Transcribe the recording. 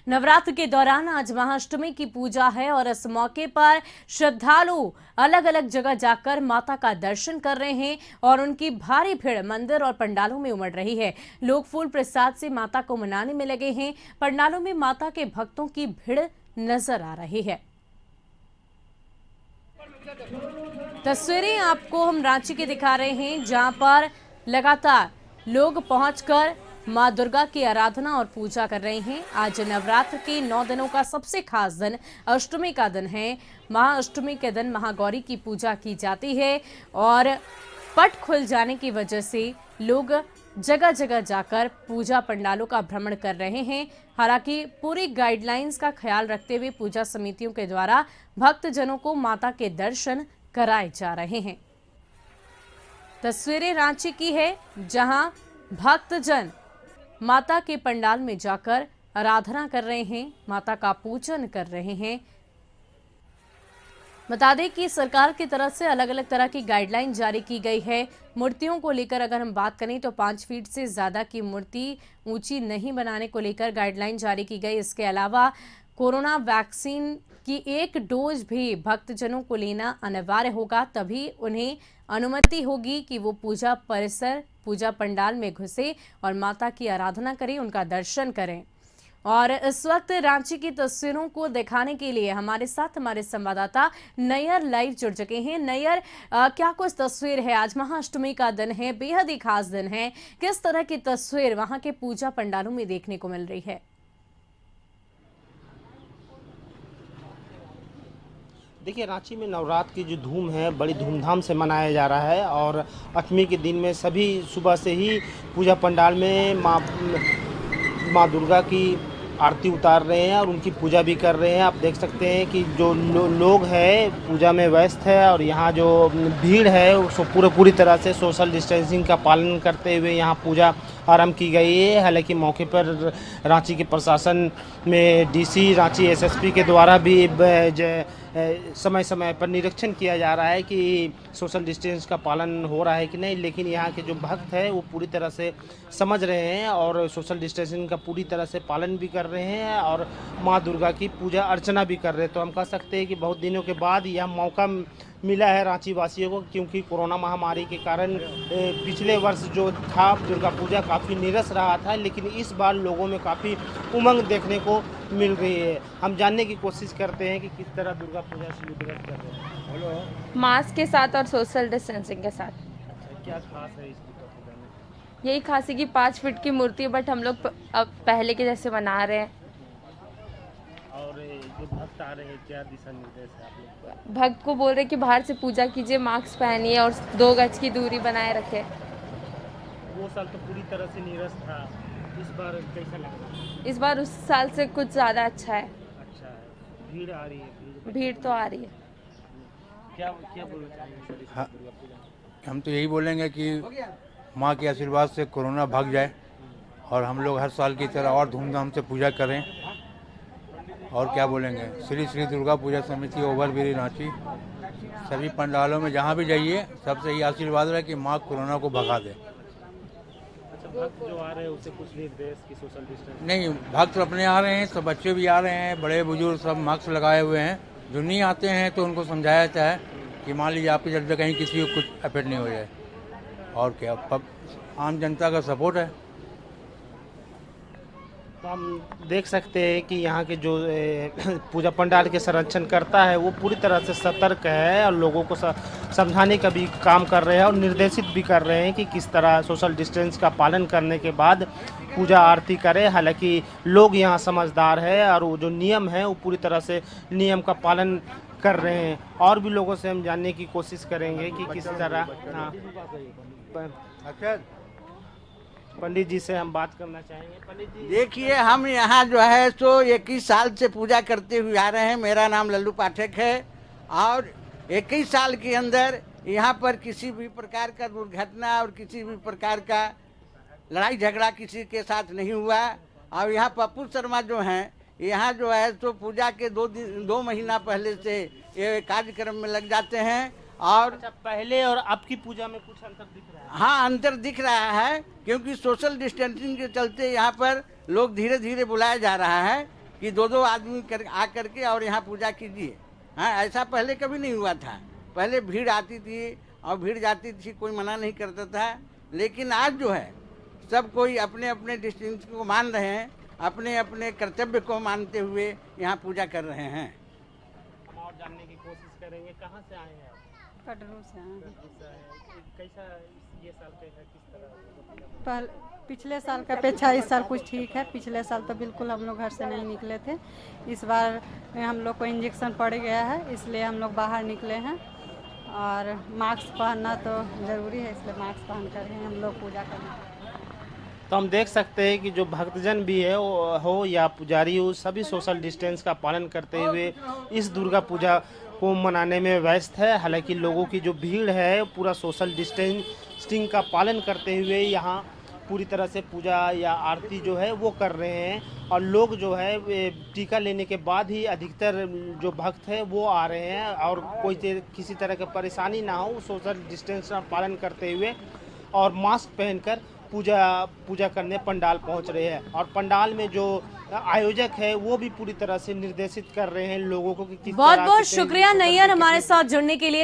नवरात्र के दौरान आज महाअष्टमी की पूजा है और इस मौके पर श्रद्धालु अलग अलग जगह जाकर माता का दर्शन कर रहे हैं और उनकी भारी भीड़ मंदिर और पंडालों में उमड़ रही है। लोग फूल प्रसाद से माता को मनाने में लगे हैं। पंडालों में माता के भक्तों की भीड़ नजर आ रही है। तस्वीरें आपको हम रांची की दिखा रहे हैं, जहां पर लगातार लोग पहुंचकर मां दुर्गा की आराधना और पूजा कर रहे हैं। आज नवरात्र के 9 दिनों का सबसे खास दिन अष्टमी का दिन है। महाअष्टमी के दिन महागौरी की पूजा की जाती है और पट खुल जाने की वजह से लोग जगह जगह जाकर पूजा पंडालों का भ्रमण कर रहे हैं। हालांकि पूरी गाइडलाइंस का ख्याल रखते हुए पूजा समितियों के द्वारा भक्तजनों को माता के दर्शन कराए जा रहे हैं। तस्वीरें रांची की है, जहां भक्तजन माता के पंडाल में जाकर आराधना कर रहे हैं, माता का पूजन कर रहे हैं। बता दें कि सरकार की तरफ से अलग अलग तरह की गाइडलाइन जारी की गई है। मूर्तियों को लेकर अगर हम बात करें तो 5 फीट से ज्यादा की मूर्ति ऊंची नहीं बनाने को लेकर गाइडलाइन जारी की गई। इसके अलावा कोरोना वैक्सीन की 1 डोज भी भक्तजनों को लेना अनिवार्य होगा, तभी उन्हें अनुमति होगी कि वो पूजा परिसर, पूजा पंडाल में घुसे और माता की आराधना करें, उनका दर्शन करें। और इस वक्त रांची की तस्वीरों को दिखाने के लिए हमारे साथ हमारे संवाददाता नैयर लाइव जुड़ चुके हैं। नैयर, क्या कुछ तस्वीर है? आज महाअष्टमी का दिन है, बेहद ही खास दिन है। किस तरह की तस्वीर वहां के पूजा पंडालों में देखने को मिल रही है? देखिए, रांची में नवरात्र की जो धूम है बड़ी धूमधाम से मनाया जा रहा है और अष्टमी के दिन में सभी सुबह से ही पूजा पंडाल में माँ दुर्गा की आरती उतार रहे हैं और उनकी पूजा भी कर रहे हैं। आप देख सकते हैं कि जो लोग हैं पूजा में व्यस्त है और यहाँ जो भीड़ है वो पूरी तरह से सोशल डिस्टेंसिंग का पालन करते हुए यहाँ पूजा आरंभ की गई है। हालांकि मौके पर रांची के प्रशासन में डीसी, रांची एसएसपी के द्वारा भी समय समय पर निरीक्षण किया जा रहा है कि सोशल डिस्टेंस का पालन हो रहा है कि नहीं, लेकिन यहाँ के जो भक्त हैं वो पूरी तरह से समझ रहे हैं और सोशल डिस्टेंसिंग का पूरी तरह से पालन भी कर रहे हैं और माँ दुर्गा की पूजा अर्चना भी कर रहे हैं। तो हम कह सकते हैं कि बहुत दिनों के बाद यह मौका मिला है रांची वासियों को, क्योंकि कोरोना महामारी के कारण पिछले वर्ष जो था दुर्गा पूजा काफ़ी नीरस रहा था, लेकिन इस बार लोगों में काफ़ी उमंग देखने को मिल रही है। हम जानने की कोशिश करते हैं कि किस तरह दुर्गा पूजा सेलिब्रेट कर रहे हैं। हेलो। मास्क के साथ और सोशल डिस्टेंसिंग के साथ। क्या खास है इस दुर्गा पूजा में? यही खास है कि 5 फीट की मूर्ति है, बट हम लोग अब पहले के जैसे बना रहे हैं। और जो भक्त आ रहे हैं, क्या दिशा निर्देश है आप लोग? भक्त को बोल रहे कि बाहर से पूजा कीजिए, मास्क पहनिए और 2 गज की दूरी बनाए रखें। वो साल तो पूरी तरह से नीरस था, इस बार कैसा लग रहा है? इस बार उस साल से कुछ ज़्यादा अच्छा है। अच्छा है, भीड़ आ रही है? भीड़ तो आ रही है। क्या बोलना चाहेंगे सर इस हाँ, दुर्गा पूजा? हम तो यही बोलेंगे कि माँ के आशीर्वाद से कोरोना भाग जाए और हम लोग हर साल की तरह और धूमधाम से पूजा करें। और क्या बोलेंगे, श्री श्री दुर्गा पूजा समिति ओवरब्रिज रांची सभी पंडालों में जहाँ भी जाइए सबसे यही आशीर्वाद है कि माँ कोरोना को भगा दे। अच्छा, भक्त जो आ रहे हैं उसे कुछ निर्देश की सोशल डिस्टेंस? नहीं, भक्त अपने आ रहे हैं, सब बच्चे भी आ रहे हैं, बड़े बुजुर्ग सब मास्क लगाए हुए हैं। जो नहीं आते हैं तो उनको समझाया जाता है कि मान लीजिए आपकी जगह कहीं किसी को कुछ अफेक्ट नहीं हो जाए। और क्या, आम जनता का सपोर्ट है। तो हम देख सकते हैं कि यहाँ के जो पूजा पंडाल के संरक्षण करता है वो पूरी तरह से सतर्क है और लोगों को समझाने का भी काम कर रहे हैं और निर्देशित भी कर रहे हैं कि किस तरह सोशल डिस्टेंस का पालन करने के बाद पूजा आरती करें। हालांकि लोग यहाँ समझदार है और वो जो नियम है वो पूरी तरह से नियम का पालन कर रहे हैं। और भी लोगों से हम जानने की कोशिश करेंगे कि किस तरह। हाँ, अच्छा, पंडित जी से हम बात करना चाहेंगे। पंडित जी, देखिए, हम यहाँ जो है सो 21 साल से पूजा करते हुए आ रहे हैं। मेरा नाम लल्लू पाठक है और 21 साल के अंदर यहाँ पर किसी भी प्रकार का दुर्घटना और किसी भी प्रकार का लड़ाई झगड़ा किसी के साथ नहीं हुआ। और यहाँ पप्पू शर्मा जो हैं, यहाँ जो है सो पूजा के 2 महीना पहले से ये कार्यक्रम में लग जाते हैं। और अच्छा, पहले और अब की पूजा में कुछ अंतर दिख रहा है? हाँ, अंतर दिख रहा है, क्योंकि सोशल डिस्टेंसिंग के चलते यहाँ पर लोग धीरे धीरे बुलाया जा रहा है कि दो दो आदमी आ करके और यहाँ पूजा कीजिए। हाँ, ऐसा पहले कभी नहीं हुआ था। पहले भीड़ आती थी और भीड़ जाती थी, कोई मना नहीं करता था। लेकिन आज जो है सब कोई अपने अपने डिस्टेंस को मान रहे हैं, अपने अपने कर्तव्य को मानते हुए यहाँ पूजा कर रहे हैं। हम और जानने की कोशिश करेंगे, कहाँ से आए हैं आप? कटरू से हैं। कैसा ये साल का है, किस तरह? पिछले साल का अपेक्षा इस साल कुछ ठीक है। पिछले साल तो बिल्कुल हम लोग घर से नहीं निकले थे। इस बार हम लोग को इंजेक्शन पड़ गया है, इसलिए हम लोग बाहर निकले हैं। और मास्क पहनना तो ज़रूरी है, इसलिए मास्क पहन कर ही हम लोग पूजा करना। तो हम देख सकते हैं कि जो भक्तजन भी है हो या पुजारी हो, सभी सोशल डिस्टेंस का पालन करते हुए इस दुर्गा पूजा को मनाने में व्यस्त है। हालांकि लोगों की जो भीड़ है पूरा सोशल डिस्टेंसिंग का पालन करते हुए यहाँ पूरी तरह से पूजा या आरती जो है वो कर रहे हैं। और लोग जो है टीका लेने के बाद ही अधिकतर जो भक्त है वो आ रहे हैं, और कोई किसी तरह की परेशानी ना हो, सोशल डिस्टेंस का पालन करते हुए और मास्क पहनकर पूजा करने पंडाल पहुंच रहे हैं। और पंडाल में जो आयोजक है वो भी पूरी तरह से निर्देशित कर रहे हैं लोगों को कि किस बहुत तरह बहुत से शुक्रिया नैयर हमारे साथ जुड़ने के लिए।